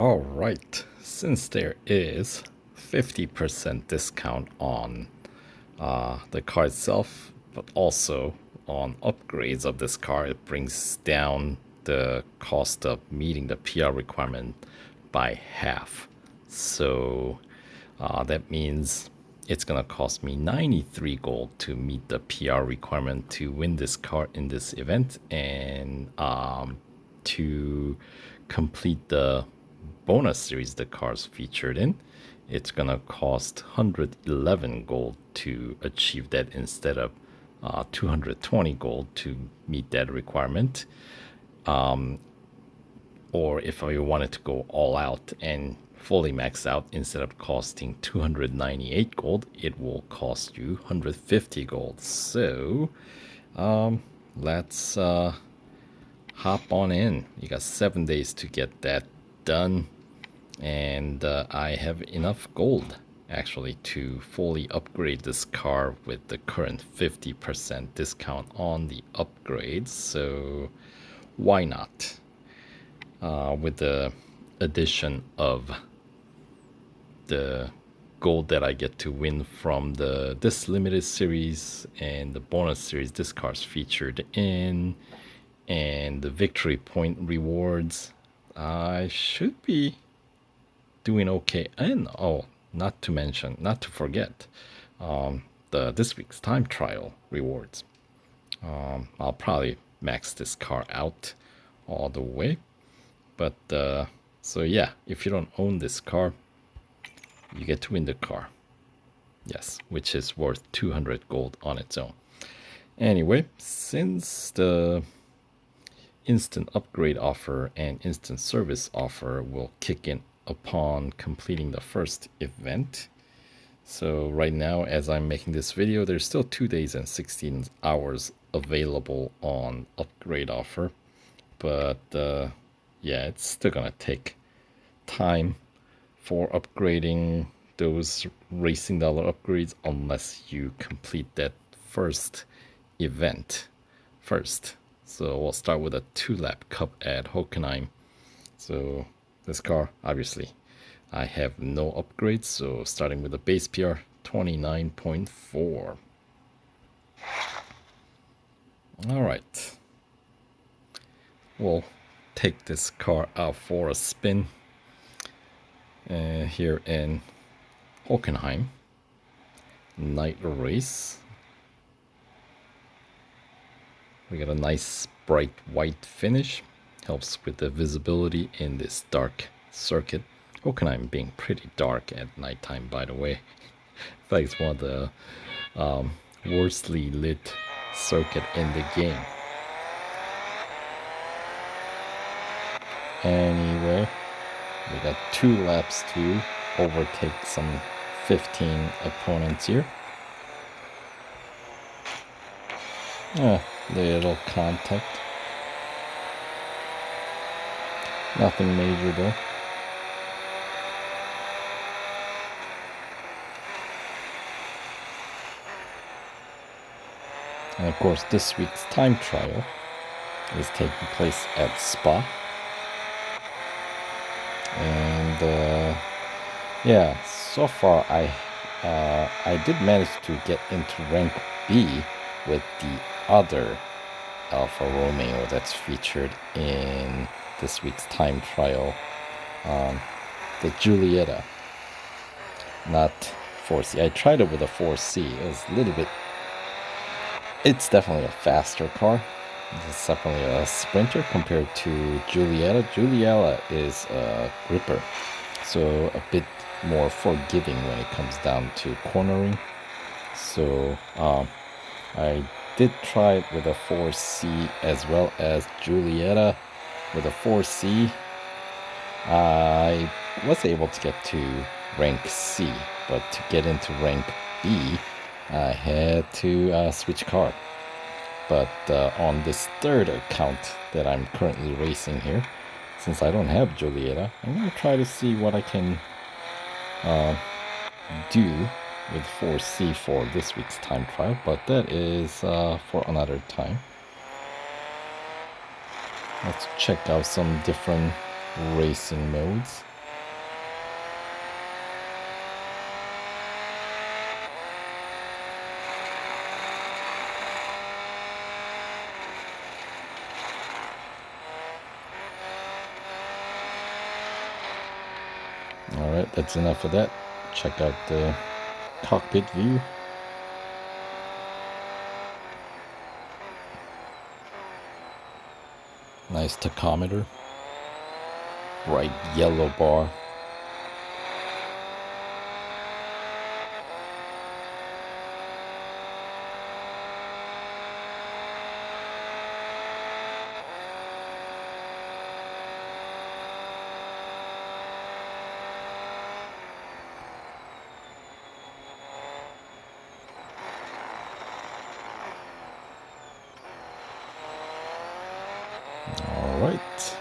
Alright, since there is 50% discount on the car itself, but also on upgrades of this car, it brings down the cost of meeting the PR requirement by half. So that means it's gonna cost me 93 gold to meet the PR requirement to win this car in this event, and to complete the bonus series the car's featured in, it's gonna cost 111 gold to achieve that instead of 220 gold to meet that requirement. Or if I wanted to go all out and fully max out, instead of costing 298 gold, it will cost you 150 gold. So let's hop on in. You got 7 days to get that done, and I have enough gold actually to fully upgrade this car with the current 50% discount on the upgrades. So why not? With the addition of the gold that I get to win from this limited series and the bonus series this car's featured in, and the victory point rewards, I should be doing okay. And not to forget, this week's time trial rewards. I'll probably max this car out all the way. But so yeah, if you don't own this car, you get to win the car. Yes, which is worth 200 gold on its own. Anyway, since the instant upgrade offer and instant service offer will kick in upon completing the first event. So right now, as I'm making this video, there's still 2 days and 16 hours available on upgrade offer. But yeah, it's still gonna take time for upgrading those racing dollar upgrades unless you complete that first event first. So we'll start with a 2-lap cup at Hockenheim. So this car, obviously, I have no upgrades, so starting with a base PR 29.4. Alright, we'll take this car out for a spin here in Hockenheim. Night race. We got a nice bright white finish. Helps with the visibility in this dark circuit. Hockenheim being pretty dark at nighttime, by the way. In fact, it's one of the worstly lit circuit in the game. Anyway, we got 2 laps to overtake some 15 opponents here. Little contact. Nothing major though. And of course, this week's time trial is taking place at Spa. And yeah, so far I did manage to get into rank B with the other Alfa Romeo that's featured in this week's time trial, the Giulietta, not 4C. I tried it with a 4C. It was a little bit. It's definitely a faster car. It's definitely a sprinter compared to Giulietta. Giulietta is a gripper, so a bit more forgiving when it comes down to cornering. So I did try it with a 4C as well as Giulietta. With a 4C, I was able to get to rank C, but to get into rank B, I had to switch car. But on this third account that I'm currently racing here, since I don't have Giulietta, I'm going to try to see what I can do with 4C for this week's time trial, but that is for another time. Let's check out some different racing modes. Alright, that's enough of that. Check out the cockpit view. Nice tachometer. Bright yellow bar. All right.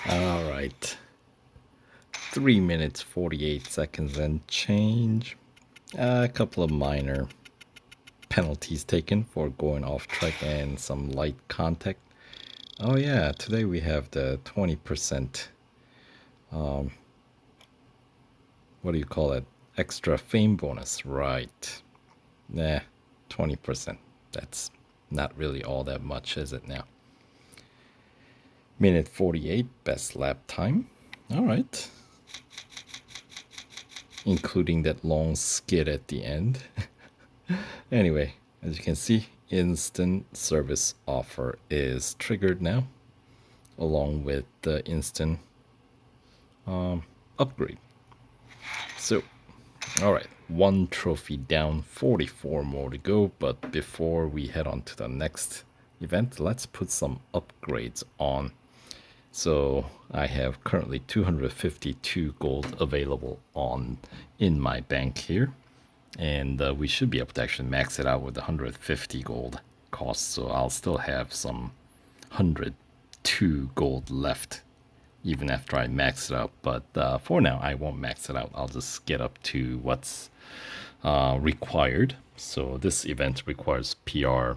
All right. 3 minutes 48 seconds and change. A couple of minor penalties taken for going off track and some light contact. Oh yeah, today we have the 20% what do you call it? Extra fame bonus, right? Nah, 20%. That's not really all that much, is it now? Minute 48, best lap time. All right. Including that long skid at the end. Anyway, as you can see, instant service offer is triggered now, along with the instant upgrade. So, all right, one trophy down, 44 more to go. But before we head on to the next event, let's put some upgrades on. So I have currently 252 gold available on in my bank here, and we should be able to actually max it out with 150 gold cost. So I'll still have some 102 gold left even after I max it out. But for now, I won't max it out. I'll just get up to what's required. So this event requires PR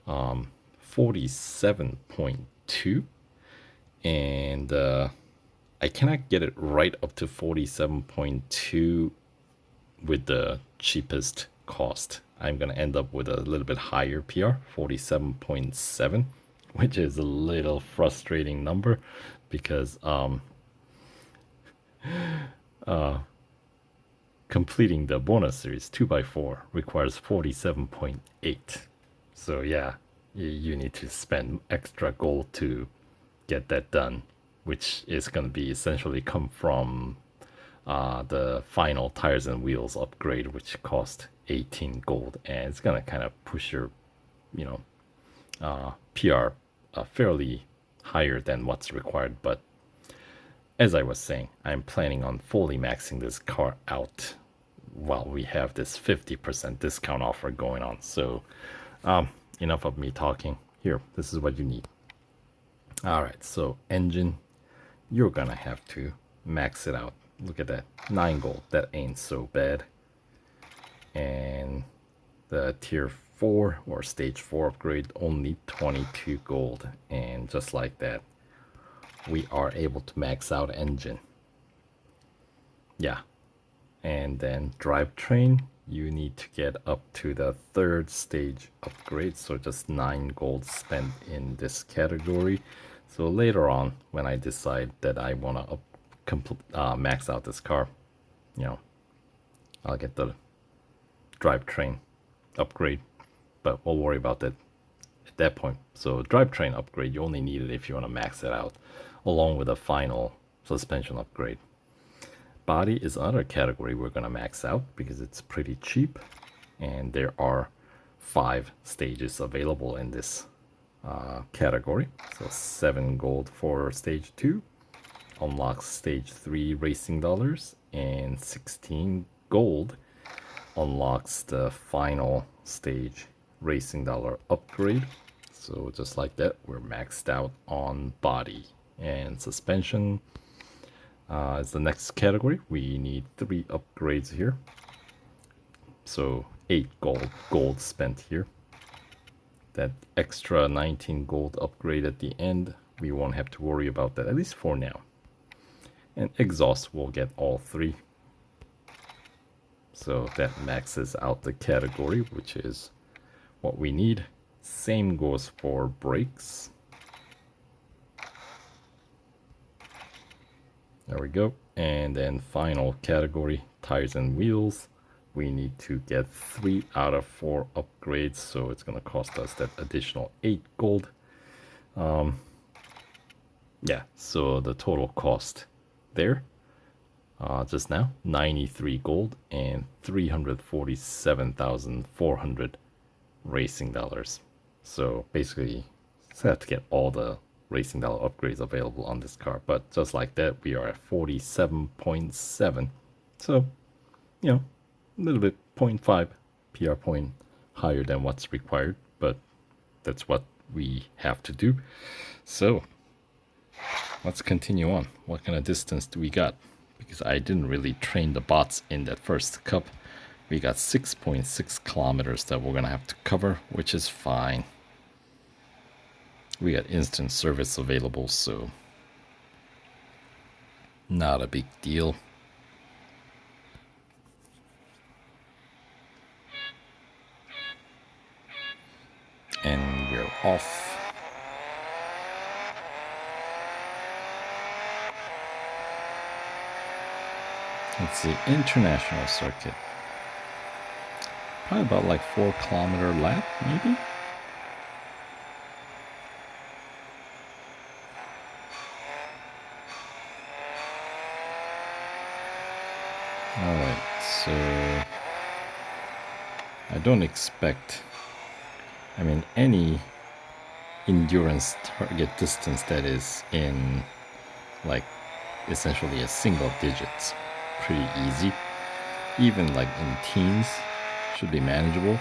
47.2, and I cannot get it right up to 47.2 with the cheapest cost. I'm gonna end up with a little bit higher PR, 47.7, which is a little frustrating number because completing the bonus series 2x4 requires 47.8. So yeah, you need to spend extra gold to get that done, which is going to be essentially come from the final tires and wheels upgrade, which cost 18 gold, and it's going to kind of push your, PR fairly higher than what's required. But as I was saying, I'm planning on fully maxing this car out while we have this 50% discount offer going on. So enough of me talking. Here, this is what you need. All right, so engine, you're gonna have to max it out. Look at that, 9 gold. That ain't so bad. And the tier 4 or stage 4 upgrade, only 22 gold. And just like that, we are able to max out engine. Yeah. And then drivetrain, you need to get up to the 3rd stage upgrade. So just 9 gold spent in this category. So later on, when I decide that I want to max out this car, I'll get the drivetrain upgrade. But we'll worry about that at that point. So drivetrain upgrade, you only need it if you want to max it out, along with a final suspension upgrade. Body is another category we're going to max out because it's pretty cheap, and there are 5 stages available in this category. So 7 gold for stage 2, unlocks stage 3 racing dollars, and 16 gold unlocks the final stage racing dollar upgrade. So just like that, we're maxed out on body. And suspension is the next category. We need 3 upgrades here, so 8 gold spent here. That extra 19 gold upgrade at the end, we won't have to worry about that, at least for now. And exhaust will get all 3. So that maxes out the category, which is what we need. Same goes for brakes. There we go. And then final category, tires and wheels. We need to get 3 out of 4 upgrades, so it's going to cost us that additional 8 gold. Yeah, so the total cost there just now, 93 gold and 347,400 racing dollars. So basically, just have to get all the racing dollar upgrades available on this car. But just like that, we are at 47.7. So, you know, a little bit 0.5 PR point higher than what's required, but that's what we have to do. So let's continue on. What kind of distance do we got? Because I didn't really train the bots in that first cup. We got 6.6 kilometers that we're gonna have to cover, which is fine. We got instant service available, so not a big deal. And we're off. It's the international circuit. Probably about like 4 kilometer lap, maybe? Alright, so I don't expect, any endurance target distance that is in like essentially a single digits, pretty easy. Even like in teens, should be manageable.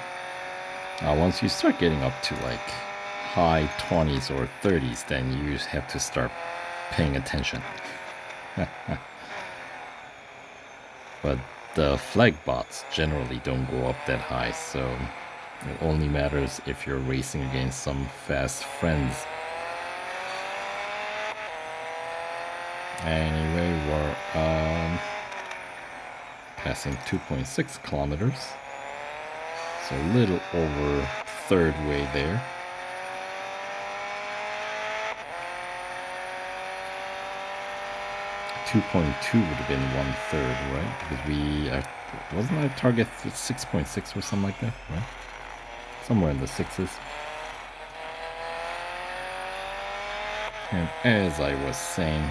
Once you start getting up to like high 20s or 30s, then you have to start paying attention. But the flag bots generally don't go up that high, so it only matters if you're racing against some fast friends. Anyway, we're passing 2.6 kilometers, so a little over third way there. 2.2 would have been 1/3, right? Because wasn't our target 6.6 or something like that, right? Somewhere in the 6s. And as I was saying,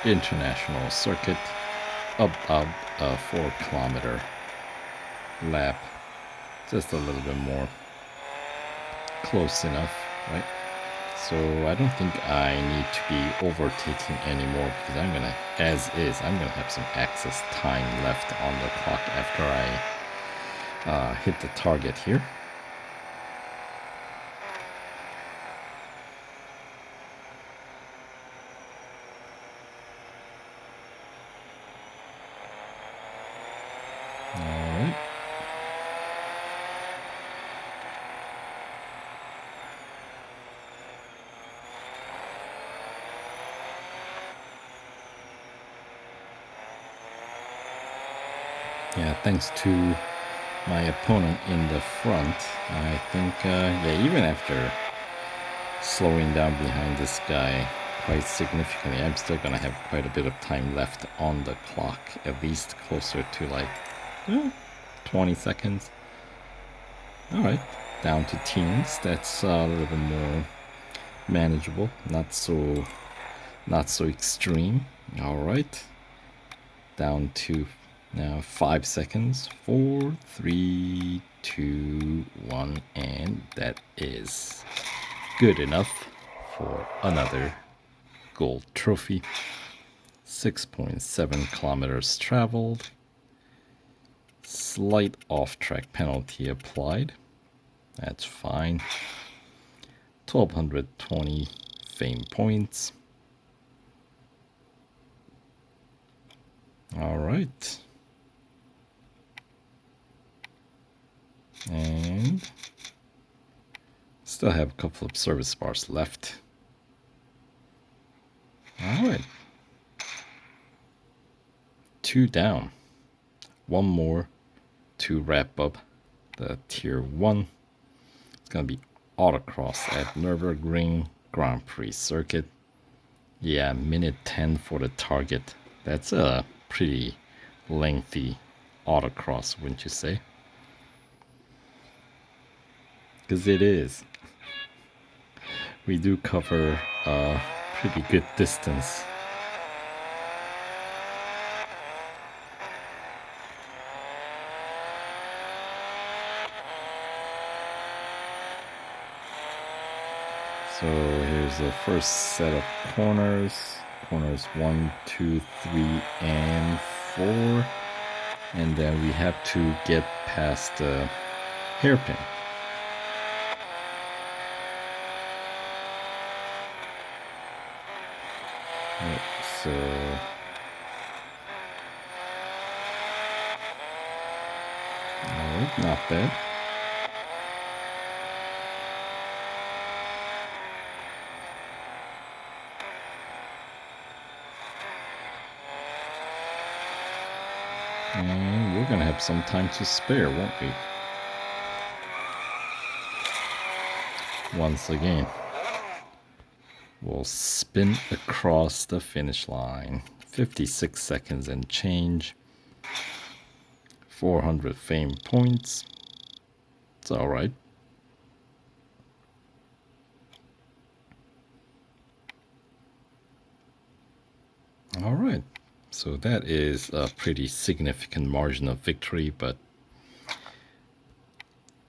international circuit, about a 4 kilometer lap, just a little bit more, close enough, right? So I don't think I need to be overtaking anymore, because I'm gonna have some excess time left on the clock after I hit the target here. Alright. Yeah, thanks to my opponent in the front, I think, even after slowing down behind this guy quite significantly, I'm still gonna have quite a bit of time left on the clock, at least closer to like 20 seconds. Alright, down to teens. That's a little bit more manageable. Not so extreme. All right. Down to now 5 seconds. 4, 3, 2, 1, and that is good enough for another gold trophy. 6.7 kilometers traveled. Slight off-track penalty applied. That's fine. 1220 fame points. All right. And still have a couple of service bars left. All right. 2 down. One more to wrap up the tier 1. It's going to be autocross at Nürburgring Grand Prix circuit. Yeah, minute 10 for the target. That's a pretty lengthy autocross, wouldn't you say? Because it is. We do cover a pretty good distance. So here's the first set of corners. Corners 1, 2, 3, and 4. And then we have to get past the hairpin. Right, so alright, not bad. And we're gonna have some time to spare, won't we? Once again, we'll spin across the finish line. 56 seconds and change. 400 fame points. It's alright. Alright, so that is a pretty significant margin of victory, but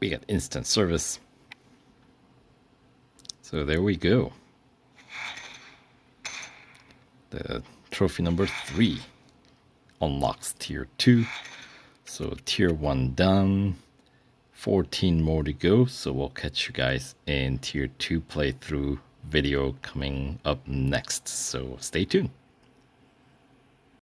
we got instant service. So there we go. The trophy number 3 unlocks tier 2. So tier 1 done. 14 more to go. So we'll catch you guys in tier 2 playthrough video coming up next. So stay tuned.